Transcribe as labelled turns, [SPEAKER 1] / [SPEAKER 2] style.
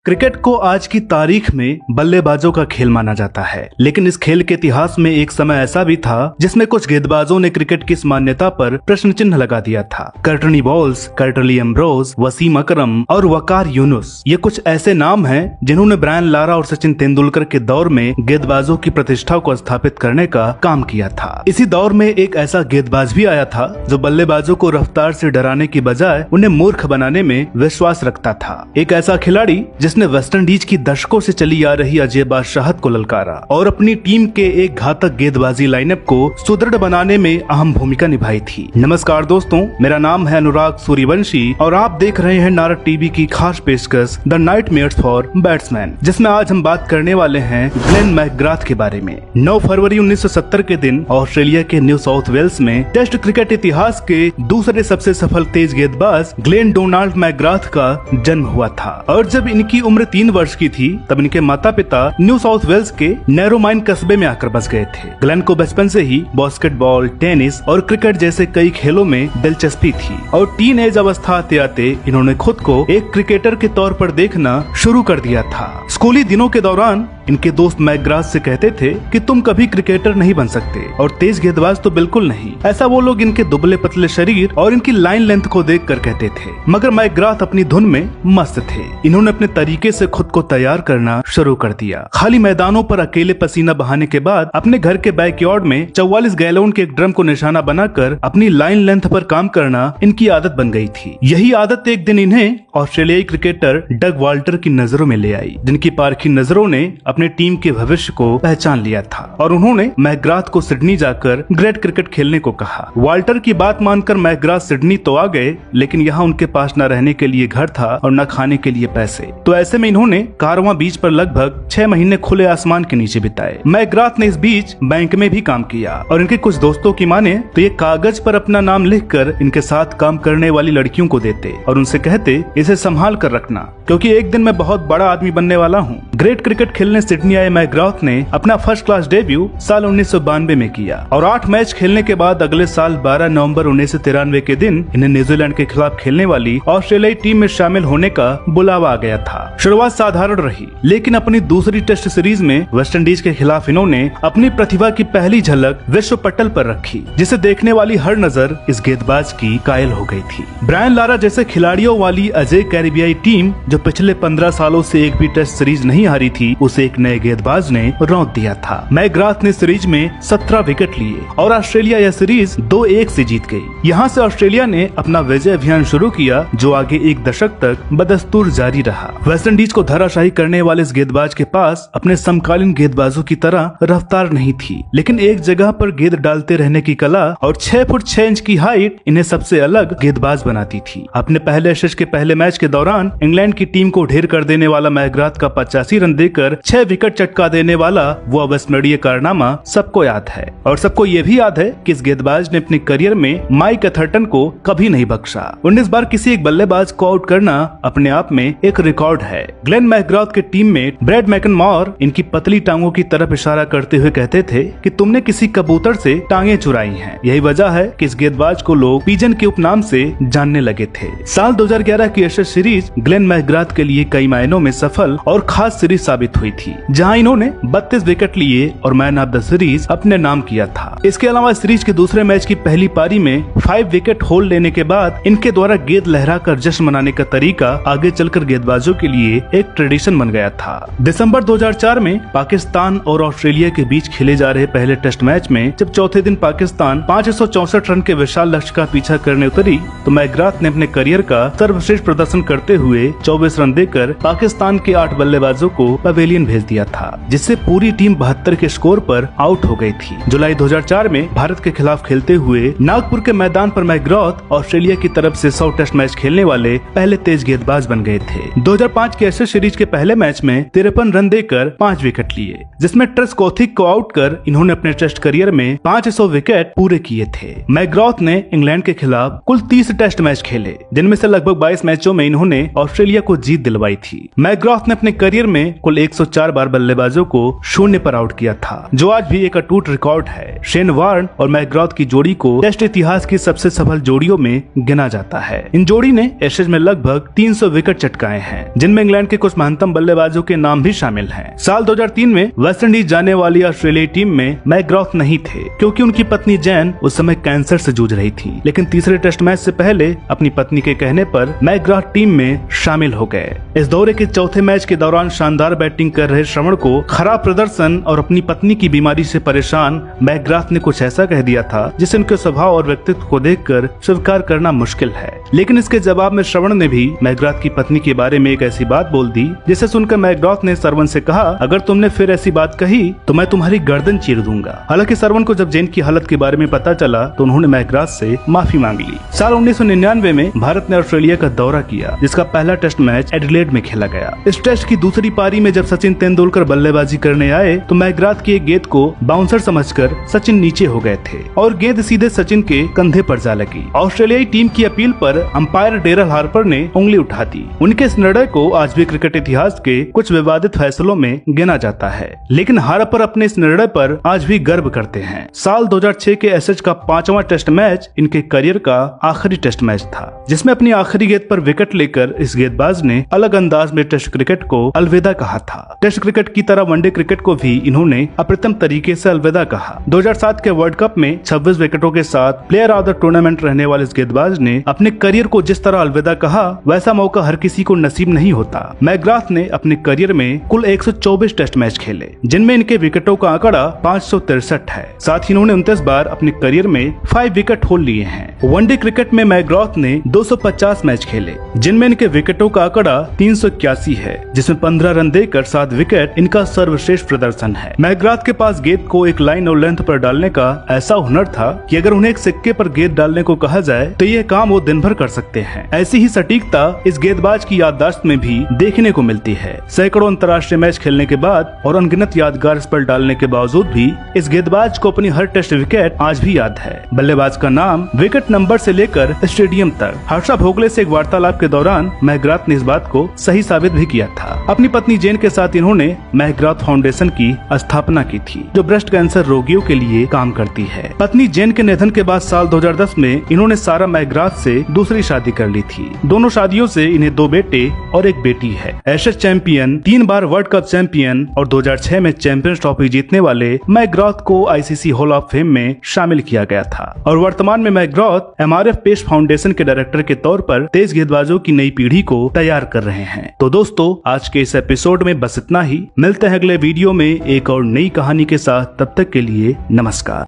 [SPEAKER 1] Cricket को आज की तारीख में बल्लेबाजों का खेल माना जाता है, लेकिन इस खेल के इतिहास में एक समय ऐसा भी था जिसमें कुछ गेंदबाजों ने क्रिकेट की इस मान्यता पर प्रश्न चिन्ह लगा दिया था। Courtney Walsh, Curtly Ambrose, Wasim Akram और वकार यूनुस, ये कुछ ऐसे नाम हैं जिन्होंने ब्रायन लारा और सचिन तेंदुलकर के दौर में गेंदबाजों की प्रतिष्ठा को स्थापित करने का काम किया था। इसी दौर में एक ऐसा गेंदबाज भी आया था जो बल्लेबाजों को रफ्तार से डराने की बजाय उन्हें मूर्ख बनाने में विश्वास रखता था। एक ऐसा खिलाड़ी जिसने वेस्टइंडीज की दशकों से चली आ रही अजय बादशाहत को ललकारा और अपनी टीम के एक घातक गेंदबाजी लाइनअप को सुदृढ़ बनाने में अहम भूमिका निभाई थी। नमस्कार दोस्तों, मेरा नाम है अनुराग सूर्यवंशी और आप देख रहे हैं नारद टीवी की खास पेशकश द नाइटमेयर्स फॉर बैट्समैन, जिसमें आज हम बात करने वाले हैं ग्लेन मैकग्राथ के बारे में। 9 फरवरी 1970 के दिन ऑस्ट्रेलिया के न्यू साउथ वेल्स में टेस्ट क्रिकेट इतिहास के दूसरे सबसे सफल तेज गेंदबाज ग्लेन डोनाल्ड मैकग्राथ का जन्म हुआ था और जब इनकी उम्र 3 वर्ष की थी तब इनके माता पिता न्यू साउथ वेल्स के नैरोमाइन कस्बे में आकर बस गए थे। ग्लेन को बचपन से ही बास्केटबॉल, टेनिस और क्रिकेट जैसे कई खेलों में दिलचस्पी थी और टीन एज अवस्था आते आते इन्होंने खुद को एक क्रिकेटर के तौर पर देखना शुरू कर दिया था। स्कूली दिनों के दौरान इनके दोस्त मैकग्राथ से कहते थे कि तुम कभी क्रिकेटर नहीं बन सकते और तेज गेंदबाज तो बिल्कुल नहीं। ऐसा वो लोग इनके दुबले पतले शरीर और इनकी लाइन लेंथ को देखकर कहते थे, मगर मैकग्राथ अपनी धुन में मस्त थे। इन्होंने अपने तरीके से खुद को तैयार करना शुरू कर दिया। खाली मैदानों पर अकेले पसीना बहाने के बाद अपने घर के बैकयार्ड में 44 गैलन के एक ड्रम को निशाना बनाकर अपनी लाइन लेंथ पर काम करना इनकी आदत बन गई थी। यही आदत एक दिन इन्हें ऑस्ट्रेलियाई क्रिकेटर डग वाल्टर की नजरों में ले आई, जिनकी पारखी नजरों ने अपने टीम के भविष्य को पहचान लिया था और उन्होंने मैकग्राथ को सिडनी जाकर ग्रेट क्रिकेट खेलने को कहा। वाल्टर की बात मानकर मैकग्राथ सिडनी तो आ गए, लेकिन यहाँ उनके पास न रहने के लिए घर था और न खाने के लिए पैसे। तो ऐसे में इन्होंने कारवां बीच पर लगभग 6 महीने खुले आसमान के नीचे बिताए। मैकग्राथ ने इस बीच बैंक में भी काम किया और इनके कुछ दोस्तों की माने तो ये कागज पर अपना नाम लिखकर इनके साथ काम करने वाली लड़कियों को देते और उनसे कहते, इसे संभाल कर रखना क्योंकि एक दिन मैं बहुत बड़ा आदमी बनने वाला हूँ। ग्रेट क्रिकेट खेलने सिडनी आए मैकग्राथ ने अपना फर्स्ट क्लास डेब्यू साल 1992 में किया और 8 मैच खेलने के बाद अगले साल 12 नवंबर 1993 के दिन इन्हें न्यूजीलैंड के खिलाफ खेलने वाली ऑस्ट्रेलियाई टीम में शामिल होने का बुलावा आ गया था। शुरुआत साधारण रही, लेकिन अपनी दूसरी टेस्ट सीरीज में वेस्टइंडीज के खिलाफ इन्होंने अपनी प्रतिभा की पहली झलक विश्व पटल पर रखी, जिसे देखने वाली हर नजर इस गेंदबाज की कायल हो गई थी। ब्रायन लारा जैसे खिलाड़ियों वाली अजय कैरिबियाई टीम जो पिछले 15 सालों से एक भी टेस्ट सीरीज नहीं हारी थी, उसे एक नए गेंदबाज ने रौंद दिया था। मैकग्राथ ने सीरीज में 17 विकेट लिए और ऑस्ट्रेलिया यह सीरीज 2-1 से जीत गई। यहाँ से ऑस्ट्रेलिया ने अपना विजय अभियान शुरू किया जो आगे एक दशक तक बदस्तूर जारी रहा। वेस्टइंडीज को धराशायी करने वाले इस गेंदबाज के पास अपने समकालीन गेंदबाजों की तरह रफ्तार नहीं थी, लेकिन एक जगह पर गेंद डालते रहने की कला और 6 फुट 6 इंच की हाइट इन्हें सबसे अलग गेंदबाज बनाती थी। अपने पहले एशेज के पहले मैच के दौरान इंग्लैंड की टीम को ढेर कर देने वाला मैकग्राथ का 85 रन देकर 6 विकेट चटका देने वाला वो अविस्मरणीय कारनामा सबको याद है और सबको ये भी याद है कि इस गेंदबाज ने अपने करियर में माइक एथर्टन को कभी नहीं बख्शा। 19 बार किसी एक बल्लेबाज को आउट करना अपने आप में एक रिकॉर्ड है। ग्लेन मैकग्राथ के टीममेट ब्रैड मैकनमोर इनकी पतली टांगों की तरफ इशारा करते हुए कहते थे कि तुमने किसी कबूतर से टांगे चुराई हैं। यही वजह है कि इस गेंदबाज को लोग पिजन के उपनाम से जानने लगे थे। साल 2011 की एशेज सीरीज ग्लेन मैकग्राथ के लिए कई मायनों में सफल और खास सीरीज साबित हुई थी, जहां इन्होंने 32 विकेट लिए और मैन ऑफ द सीरीज अपने नाम किया था। इसके अलावा सीरीज के दूसरे मैच की पहली पारी में 5 विकेट होल्ड लेने के बाद इनके द्वारा गेंद लहराकर जश्न मनाने का तरीका आगे चलकर गेंदबाजों के लिए एक ट्रेडिशन बन गया था। दिसंबर 2004 में पाकिस्तान और ऑस्ट्रेलिया के बीच खेले जा रहे पहले टेस्ट मैच में जब चौथे दिन पाकिस्तान 564 रन के विशाल लक्ष्य का पीछा करने उतरी तो मैकग्राथ ने अपने करियर का सर्वश्रेष्ठ प्रदर्शन करते हुए 24 रन देकर पाकिस्तान के 8 बल्लेबाजों को पवेलियन भेज दिया था, जिससे पूरी टीम 72 के स्कोर पर आउट हो गई थी। जुलाई 2004 में भारत के खिलाफ खेलते हुए नागपुर के मैदान पर मैकग्राथ ऑस्ट्रेलिया की तरफ से 100 टेस्ट मैच खेलने वाले पहले तेज गेंदबाज बन गए थे। 2005 के एशेज सीरीज के पहले मैच में 53 रन देकर 5 विकेट लिए, जिसमें ट्रेस कौथिक को आउट कर इन्होंने अपने टेस्ट करियर में 500 विकेट पूरे किए थे। मैकग्राथ ने इंग्लैंड के खिलाफ कुल 30 टेस्ट मैच खेले, जिनमें से लगभग 22 मैचों में इन्होंने ऑस्ट्रेलिया को जीत दिलवाई थी। मैकग्राथ ने अपने करियर में कुल 104 बार बल्लेबाजों को 0 पर आउट किया था, जो आज भी एक अटूट रिकॉर्ड है। शेन वार्न और मैकग्राथ की जोड़ी को टेस्ट इतिहास की सबसे सफल जोड़ियों में गिना जाता है। इन जोड़ी ने एशेज में लगभग 300 विकेट चटकाए हैं, जिनमें इंग्लैंड के कुछ महानतम बल्लेबाजों के नाम भी शामिल हैं। साल 2003 में वेस्ट इंडीज जाने वाली ऑस्ट्रेलियाई टीम में मैकग्राथ नहीं थे क्योंकि उनकी पत्नी जैन उस समय कैंसर से जूझ रही थी। लेकिन तीसरे टेस्ट मैच से पहले अपनी पत्नी के कहने पर मैकग्राथ टीम में शामिल हो गए। इस दौरे के चौथे मैच के दौरान शानदार बैटिंग कर रहे श्रवण को खराब प्रदर्शन और अपनी पत्नी की बीमारी से परेशान मैकग्राथ ने कुछ ऐसा कह दिया था जिसे उनके स्वभाव और व्यक्तित्व को देखकर स्वीकार करना मुश्किल है। लेकिन इसके जवाब में श्रवण ने भी मैकग्राथ की पत्नी के बारे में एक ऐसी बात बोल दी जिसे सुनकर मैकग्राथ ने श्रवण से कहा, अगर तुमने फिर ऐसी बात कही तो मैं तुम्हारी गर्दन चीर दूंगा। हालांकि श्रवण को जब जैन की हालत के बारे में पता चला तो उन्होंने मैकग्राथ से माफी मांग ली। साल 1999 में भारत ने ऑस्ट्रेलिया का दौरा किया जिसका पहला टेस्ट मैच एडिलेड में खेला गया। इस टेस्ट की दूसरी पारी में जब सचिन तेंदुलकर बल्लेबाजी करने आए तो मैकग्राथ की एक गेंद को बाउंसर समझकर सचिन नीचे हो गए थे और गेंद सीधे सचिन के कंधे पर जा लगी। ऑस्ट्रेलियाई टीम की अपील पर अंपायर डेरल हार्पर ने उंगली उठा दी। उनके इस निर्णय को आज भी क्रिकेट इतिहास के कुछ विवादित फैसलों में गिना जाता है, लेकिन हार्पर अपने इस निर्णय पर आज भी गर्व करते हैं। साल 2006 के एसएच का 5वां टेस्ट मैच इनके करियर का आखिरी टेस्ट मैच था जिसमें अपनी आखिरी गेंद पर विकेट लेकर इस गेंदबाज ने अलग अंदाज में टेस्ट क्रिकेट को अलविदा कहा था। टेस्ट क्रिकेट की तरह वनडे क्रिकेट को भी इन्होंने अप्रतिम तरीके से अलविदा कहा। 2007 के वर्ल्ड कप में 26 विकेटों के साथ प्लेयर ऑफ द टूर्नामेंट रहने वाले इस गेंदबाज ने अपने करियर को जिस तरह अलविदा कहा वैसा मौका हर किसी को नसीब नहीं होता। मैकग्राथ ने अपने करियर में कुल 124 टेस्ट मैच खेले जिनमें इनके विकेटों का आंकड़ा 563 है। साथ ही इन्होंने 29 बार अपने करियर में 5 विकेट होल लिए हैं। वनडे क्रिकेट में मैकग्राथ ने 250 मैच खेले जिनमें इनके विकेटों का आंकड़ा 381 है, जिसमें 15 रन देकर 7 विकेट इनका सर्वश्रेष्ठ प्रदर्शन है। मैकग्राथ के पास गेंद को एक लाइन और लेंथ पर डालने का ऐसा हुनर था कि अगर उन्हें एक सिक्के पर गेंद डालने को कहा जाए तो यह काम वो दिन भर कर सकते हैं। ऐसी ही सटीकता इस गेंदबाज की याददाश्त में भी देखने को मिलती है। सैकड़ों अंतर्राष्ट्रीय मैच खेलने के बाद और अनगिनत यादगार स्पेल डालने के बावजूद भी इस गेंदबाज को अपनी हर टेस्ट विकेट आज भी याद है। बल्लेबाज का नाम विकेट नंबर से लेकर स्टेडियम तक। हर्षा भोगले से एक वार्तालाप के दौरान मैकग्राथ ने इस बात को सही साबित भी किया था। अपनी पत्नी जेन के साथ इन्होंने मैकग्राथ फाउंडेशन की स्थापना की थी जो ब्रेस्ट कैंसर रोगियों के लिए काम करती है। पत्नी जेन के निधन के बाद साल 2010 में इन्होंने सारा मैकग्राथ से दूसरी शादी कर ली थी। दोनों शादियों से इन्हें 2 बेटे और एक बेटी है। एशेज चैंपियन, 3 बार वर्ल्ड कप चैंपियन और 2006 में चैंपियंस ट्रॉफी जीतने वाले मैकग्राथ को आईसीसी हॉल ऑफ फेम में शामिल किया गया था और वर्तमान में मैकग्राथ एमआरएफ पेस फाउंडेशन के डायरेक्टर के तौर पर तेज गेंदबाजों की नई पीढ़ी को तैयार कर रहे हैं। तो दोस्तों, आज के इस एपिसोड में बस इतना ही। मिलते हैं अगले वीडियो में एक और नई कहानी के साथ। तब तक के लिए नमस्कार।